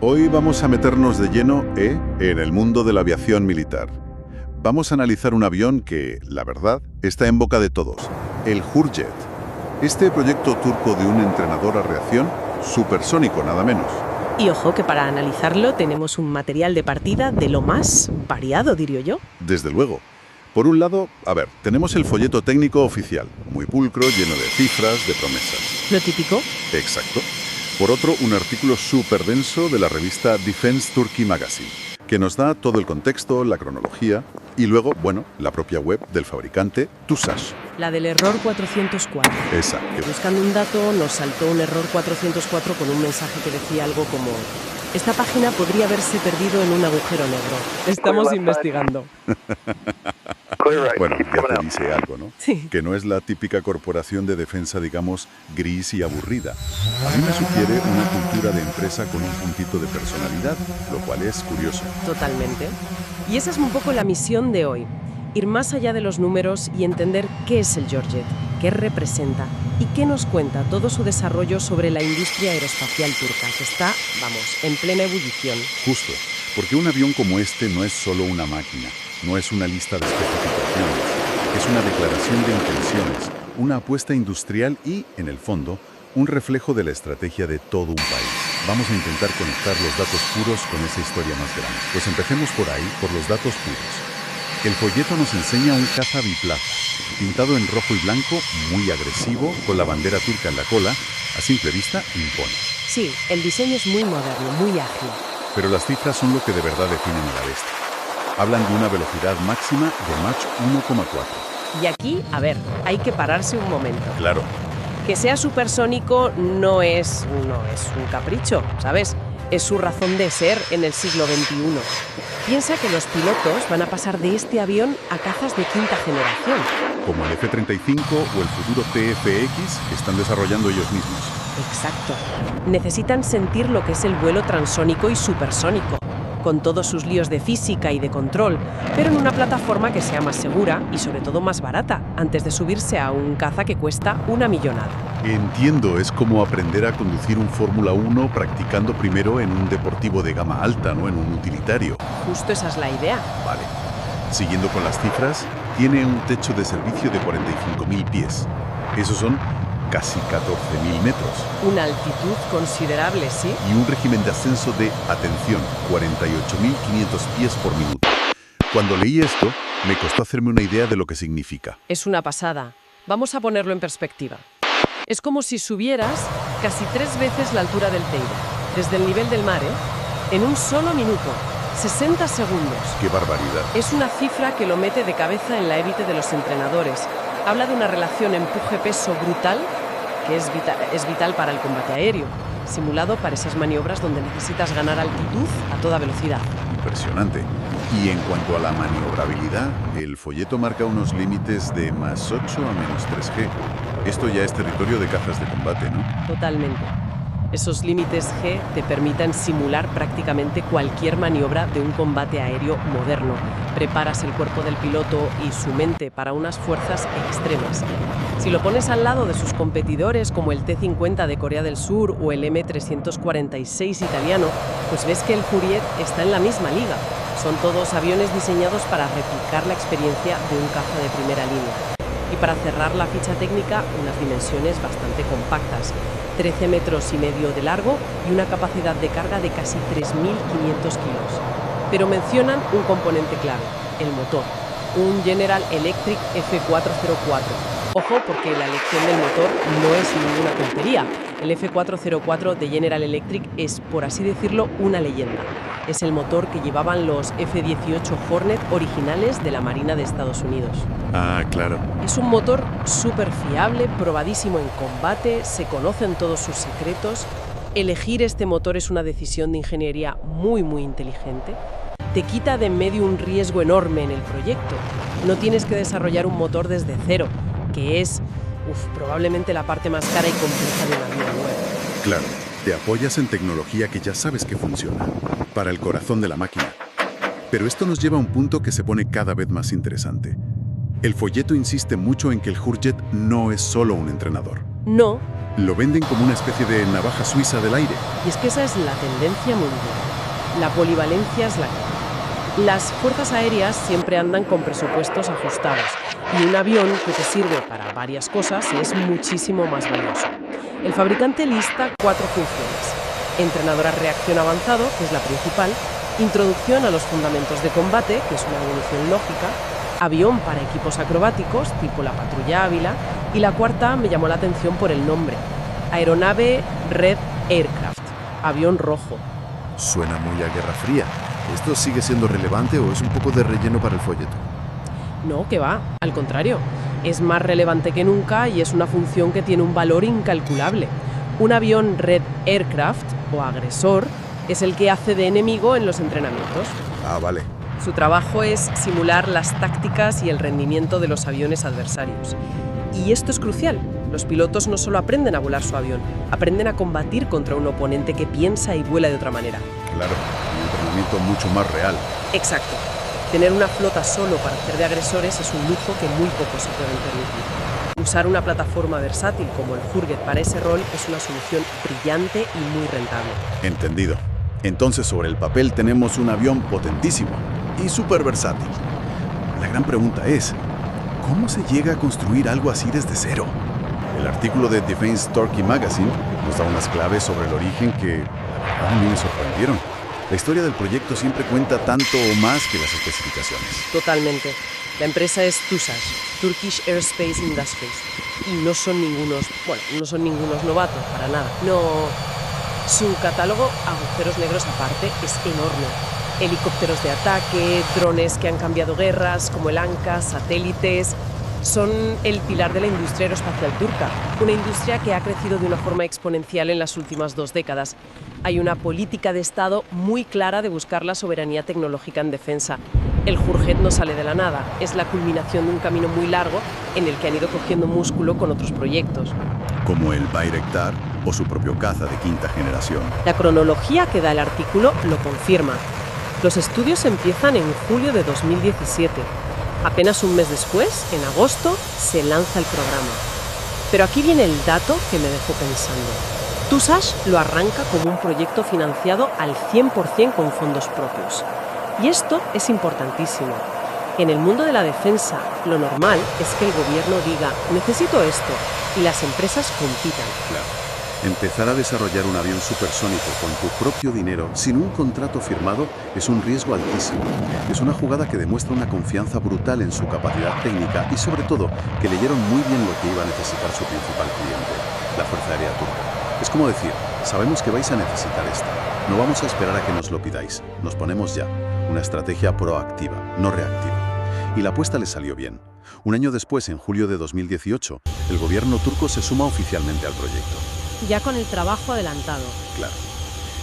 Hoy vamos a meternos de lleno en el mundo de la aviación militar. Vamos a analizar un avión que, la verdad, está en boca de todos, el Hurjet. Este proyecto turco de un entrenador a reacción supersónico, nada menos. Y ojo que para analizarlo tenemos un material de partida de lo más variado, diría yo. Desde luego. Por un lado, tenemos el folleto técnico oficial, muy pulcro, lleno de cifras, de promesas. ¿Lo típico? Exacto. Por otro, un artículo súper denso de la revista Defense Turkey Magazine, que nos da todo el contexto, la cronología y luego, la propia web del fabricante, TUSAS. La del error 404. Exacto. Buscando un dato, nos saltó un error 404 con un mensaje que decía algo como: esta página podría haberse perdido en un agujero negro. Estamos investigando. Bueno, ya te dice algo, ¿no? Sí. Que no es la típica corporación de defensa, digamos, gris y aburrida. A mí me sugiere una cultura de empresa con un puntito de personalidad, lo cual es curioso. Totalmente. Y esa es un poco la misión de hoy. Ir más allá de los números y entender qué es el Hurjet, qué representa y qué nos cuenta todo su desarrollo sobre la industria aeroespacial turca, que está, en plena ebullición. Justo, porque un avión como este no es solo una máquina, no es una lista de especificaciones, es una declaración de intenciones, una apuesta industrial y, en el fondo, un reflejo de la estrategia de todo un país. Vamos a intentar conectar los datos puros con esa historia más grande. Pues empecemos por ahí, por los datos puros. El folleto nos enseña un caza biplaza, pintado en rojo y blanco, muy agresivo, con la bandera turca en la cola. A simple vista, impone. Sí, el diseño es muy moderno, muy ágil. Pero las cifras son lo que de verdad definen a la bestia. Hablan de una velocidad máxima de Mach 1,4. Y aquí, hay que pararse un momento. Claro. Que sea supersónico no es un capricho, ¿sabes? Es su razón de ser en el siglo XXI. Piensa que los pilotos van a pasar de este avión a cazas de quinta generación. Como el F-35 o el futuro TFX que están desarrollando ellos mismos. Exacto. Necesitan sentir lo que es el vuelo transónico y supersónico, con todos sus líos de física y de control, pero en una plataforma que sea más segura y sobre todo más barata, antes de subirse a un caza que cuesta una millonada. Entiendo, es como aprender a conducir un Fórmula 1 practicando primero en un deportivo de gama alta, no en un utilitario. Justo esa es la idea. Vale. Siguiendo con las cifras, tiene un techo de servicio de 45.000 pies. Esos son casi 14.000 metros. Una altitud considerable, ¿sí? Y un régimen de ascenso de, atención, 48.500 pies por minuto. Cuando leí esto, me costó hacerme una idea de lo que significa. Es una pasada. Vamos a ponerlo en perspectiva. Es como si subieras casi 3 veces la altura del Teide, desde el nivel del mar, en un solo minuto, 60 segundos. ¡Qué barbaridad! Es una cifra que lo mete de cabeza en la élite de los entrenadores. Habla de una relación empuje-peso brutal que es vital para el combate aéreo, simulado para esas maniobras donde necesitas ganar altitud a toda velocidad. Impresionante. Y en cuanto a la maniobrabilidad, el folleto marca unos límites de +8 a -3G. Esto ya es territorio de cazas de combate, ¿no? Totalmente. Esos límites G te permiten simular prácticamente cualquier maniobra de un combate aéreo moderno. Preparas el cuerpo del piloto y su mente para unas fuerzas extremas. Si lo pones al lado de sus competidores como el T-50 de Corea del Sur o el M346 italiano, pues ves que el Hurjet está en la misma liga. Son todos aviones diseñados para replicar la experiencia de un caza de primera línea. Y para cerrar la ficha técnica, unas dimensiones bastante compactas, 13,5 metros de largo y una capacidad de carga de casi 3.500 kilos. Pero mencionan un componente clave, el motor, un General Electric F404. Ojo, porque la elección del motor no es ninguna tontería. El F404 de General Electric es, por así decirlo, una leyenda. Es el motor que llevaban los F-18 Hornet originales de la Marina de Estados Unidos. Ah, claro. Es un motor súper fiable, probadísimo en combate, se conocen todos sus secretos. Elegir este motor es una decisión de ingeniería muy inteligente. Te quita de en medio un riesgo enorme en el proyecto. No tienes que desarrollar un motor desde cero, que es probablemente la parte más cara y compleja de una avión nuevo. Claro, te apoyas en tecnología que ya sabes que funciona, para el corazón de la máquina. Pero esto nos lleva a un punto que se pone cada vez más interesante. El folleto insiste mucho en que el Hurjet no es solo un entrenador. No. Lo venden como una especie de navaja suiza del aire. Y es que esa es la tendencia mundial. La polivalencia es la clave. Las fuerzas aéreas siempre andan con presupuestos ajustados y un avión que te sirve para varias cosas es muchísimo más valioso. El fabricante lista 4 funciones. Entrenador a reacción avanzado, que es la principal, introducción a los fundamentos de combate, que es una evolución lógica, avión para equipos acrobáticos, tipo la patrulla Ávila, y la cuarta me llamó la atención por el nombre, Aeronave Red Aircraft, avión rojo. Suena muy a Guerra Fría. ¿Esto sigue siendo relevante o es un poco de relleno para el folleto? No, que va, al contrario, es más relevante que nunca y es una función que tiene un valor incalculable. Un avión Red Aircraft, o agresor, es el que hace de enemigo en los entrenamientos. Ah, vale. Su trabajo es simular las tácticas y el rendimiento de los aviones adversarios. Y esto es crucial. Los pilotos no solo aprenden a volar su avión, aprenden a combatir contra un oponente que piensa y vuela de otra manera. Claro, un entrenamiento mucho más real. Exacto. Tener una flota solo para hacer de agresores es un lujo que muy pocos se pueden permitir. Usar una plataforma versátil como el Hurget para ese rol es una solución brillante y muy rentable. Entendido. Entonces, sobre el papel tenemos un avión potentísimo y súper versátil. La gran pregunta es, ¿cómo se llega a construir algo así desde cero? El artículo de Defense Turkey Magazine nos da unas claves sobre el origen que a mí me sorprendieron. La historia del proyecto siempre cuenta tanto o más que las especificaciones. Totalmente. La empresa es TUSAS, Turkish Aerospace Industries, y no son ningunos novatos, para nada. No, su catálogo, agujeros negros aparte, es enorme. Helicópteros de ataque, drones que han cambiado guerras, como el ANCA, satélites. Son el pilar de la industria aeroespacial turca, una industria que ha crecido de una forma exponencial en las últimas 2 décadas. Hay una política de Estado muy clara de buscar la soberanía tecnológica en defensa. El Hurget no sale de la nada, es la culminación de un camino muy largo en el que han ido cogiendo músculo con otros proyectos. Como el Bayraktar o su propio caza de 5ª generación. La cronología que da el artículo lo confirma. Los estudios empiezan en julio de 2017. Apenas un mes después, en agosto, se lanza el programa. Pero aquí viene el dato que me dejó pensando. TUSAS lo arranca como un proyecto financiado al 100% con fondos propios. Y esto es importantísimo. En el mundo de la defensa, lo normal es que el gobierno diga, necesito esto, y las empresas compitan. Claro. Empezar a desarrollar un avión supersónico con tu propio dinero, sin un contrato firmado, es un riesgo altísimo. Es una jugada que demuestra una confianza brutal en su capacidad técnica y, sobre todo, que leyeron muy bien lo que iba a necesitar su principal cliente, la Fuerza Aérea Turca. Es como decir, sabemos que vais a necesitar esto. No vamos a esperar a que nos lo pidáis. Nos ponemos ya. Una estrategia proactiva, no reactiva. Y la apuesta le salió bien. Un año después, en julio de 2018, el gobierno turco se suma oficialmente al proyecto. Ya con el trabajo adelantado. Claro.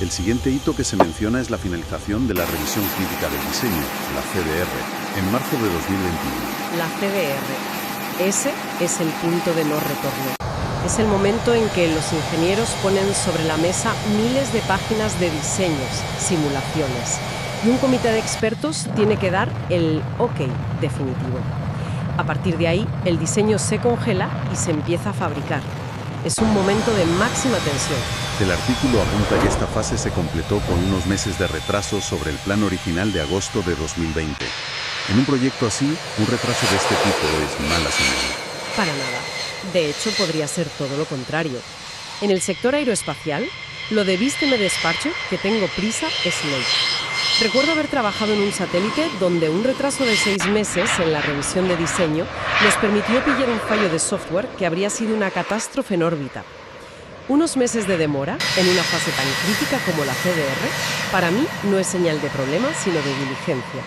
El siguiente hito que se menciona es la finalización de la revisión crítica del diseño, la CDR, en marzo de 2021. La CDR. Ese es el punto de no retorno. Es el momento en que los ingenieros ponen sobre la mesa miles de páginas de diseños, simulaciones, y un comité de expertos tiene que dar el OK definitivo. A partir de ahí, el diseño se congela y se empieza a fabricar. Es un momento de máxima tensión. El artículo apunta que esta fase se completó con unos meses de retraso sobre el plan original de agosto de 2020. En un proyecto así, un retraso de este tipo es mala señal. Para nada. De hecho, podría ser todo lo contrario. En el sector aeroespacial, lo de vísteme despacho, que tengo prisa, es ley. Recuerdo haber trabajado en un satélite donde un retraso de 6 meses en la revisión de diseño nos permitió pillar un fallo de software que habría sido una catástrofe en órbita. Unos meses de demora, en una fase tan crítica como la CDR, para mí no es señal de problema, sino de diligencia.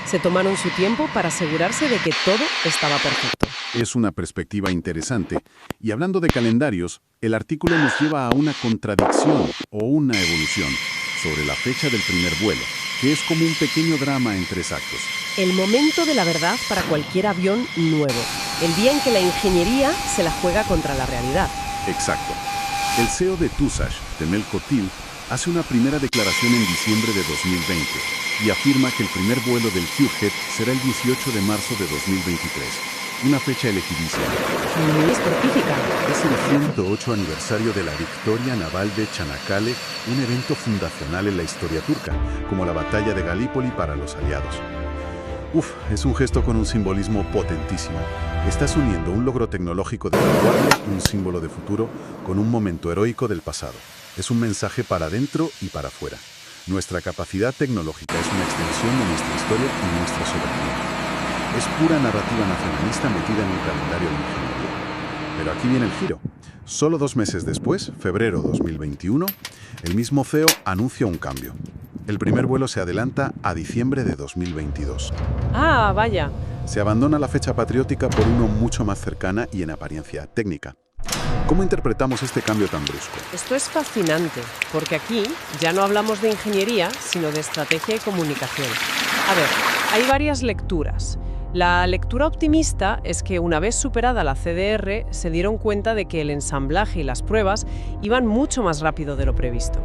Se tomaron su tiempo para asegurarse de que todo estaba perfecto. Es una perspectiva interesante. Y hablando de calendarios, el artículo nos lleva a una contradicción o una evolución sobre la fecha del primer vuelo, que es como un pequeño drama en 3 actos. El momento de la verdad para cualquier avión nuevo. El día en que la ingeniería se la juega contra la realidad. Exacto. El CEO de TUSAS, Temel Kotil, hace una primera declaración en diciembre de 2020 y afirma que el primer vuelo del Hurget será el 18 de marzo de 2023. una fecha elegidísima. Muy específica. Es el 108 aniversario de la victoria naval de Çanakkale, un evento fundacional en la historia turca, como la batalla de Galípoli para los aliados. Es un gesto con un simbolismo potentísimo. Estás uniendo un logro tecnológico de vanguardia, un símbolo de futuro, con un momento heroico del pasado. Es un mensaje para dentro y para afuera. Nuestra capacidad tecnológica es una extensión de nuestra historia y nuestra soberanía. Es pura narrativa nacionalista metida en un calendario de ingeniería. Pero aquí viene el giro. Solo 2 meses después, febrero 2021, el mismo CEO anuncia un cambio. El primer vuelo se adelanta a diciembre de 2022. Ah, vaya. Se abandona la fecha patriótica por uno mucho más cercana y en apariencia técnica. ¿Cómo interpretamos este cambio tan brusco? Esto es fascinante, porque aquí ya no hablamos de ingeniería, sino de estrategia y comunicación. A ver, hay varias lecturas. La lectura optimista es que una vez superada la CDR, se dieron cuenta de que el ensamblaje y las pruebas iban mucho más rápido de lo previsto.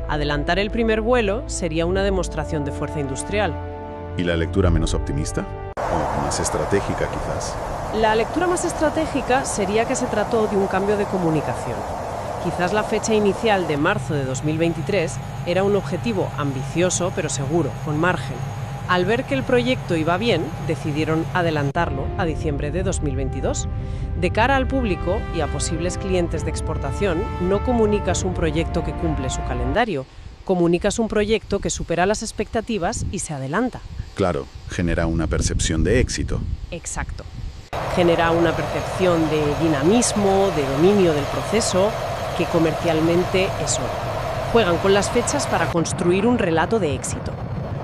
Adelantar el primer vuelo sería una demostración de fuerza industrial. ¿Y la lectura menos optimista? O más estratégica, quizás. La lectura más estratégica sería que se trató de un cambio de comunicación. Quizás la fecha inicial de marzo de 2023 era un objetivo ambicioso pero seguro, con margen. Al ver que el proyecto iba bien, decidieron adelantarlo a diciembre de 2022. De cara al público y a posibles clientes de exportación, no comunicas un proyecto que cumple su calendario, comunicas un proyecto que supera las expectativas y se adelanta. Claro, genera una percepción de éxito. Exacto. Genera una percepción de dinamismo, de dominio del proceso, que comercialmente es oro. Juegan con las fechas para construir un relato de éxito.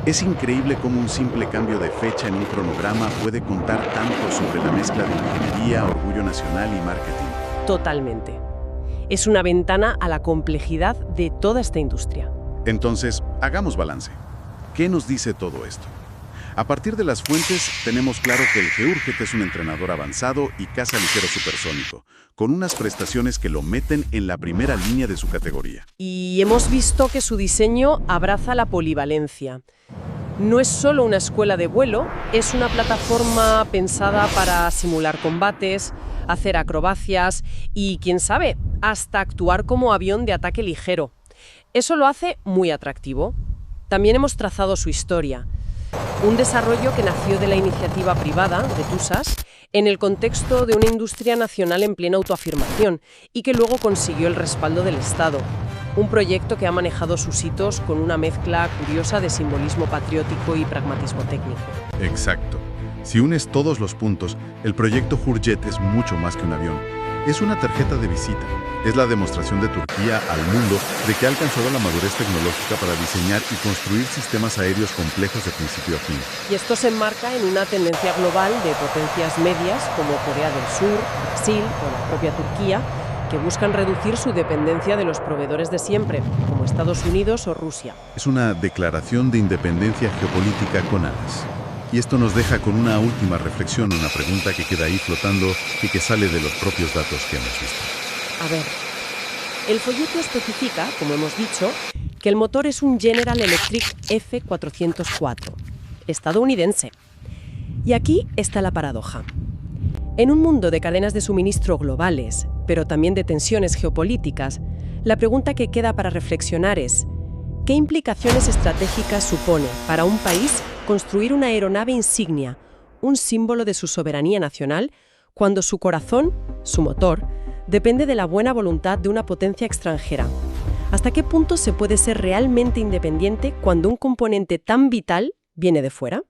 Es increíble cómo un simple cambio de fecha en un cronograma puede contar tanto sobre la mezcla de ingeniería, orgullo nacional y marketing. Totalmente. Es una ventana a la complejidad de toda esta industria. Entonces, hagamos balance. ¿Qué nos dice todo esto? A partir de las fuentes, tenemos claro que el Georget es un entrenador avanzado y cazaligero supersónico, con unas prestaciones que lo meten en la primera línea de su categoría. Y hemos visto que su diseño abraza la polivalencia. No es solo una escuela de vuelo, es una plataforma pensada para simular combates, hacer acrobacias y, quién sabe, hasta actuar como avión de ataque ligero. Eso lo hace muy atractivo. También hemos trazado su historia. Un desarrollo que nació de la iniciativa privada de TUSAS en el contexto de una industria nacional en plena autoafirmación y que luego consiguió el respaldo del Estado. Un proyecto que ha manejado sus hitos con una mezcla curiosa de simbolismo patriótico y pragmatismo técnico. Exacto. Si unes todos los puntos, el proyecto Hürjet es mucho más que un avión. Es una tarjeta de visita. Es la demostración de Turquía al mundo de que ha alcanzado la madurez tecnológica para diseñar y construir sistemas aéreos complejos de principio a fin. Y esto se enmarca en una tendencia global de potencias medias como Corea del Sur, Brasil o la propia Turquía, que buscan reducir su dependencia de los proveedores de siempre, como Estados Unidos o Rusia. Es una declaración de independencia geopolítica con alas. Y esto nos deja con una última reflexión, una pregunta que queda ahí flotando y que sale de los propios datos que hemos visto. A ver, el folleto especifica, como hemos dicho, que el motor es un General Electric F404, estadounidense. Y aquí está la paradoja. En un mundo de cadenas de suministro globales, pero también de tensiones geopolíticas, la pregunta que queda para reflexionar es: ¿qué implicaciones estratégicas supone para un país construir una aeronave insignia, un símbolo de su soberanía nacional, cuando su corazón, su motor, depende de la buena voluntad de una potencia extranjera? ¿Hasta qué punto se puede ser realmente independiente cuando un componente tan vital viene de fuera?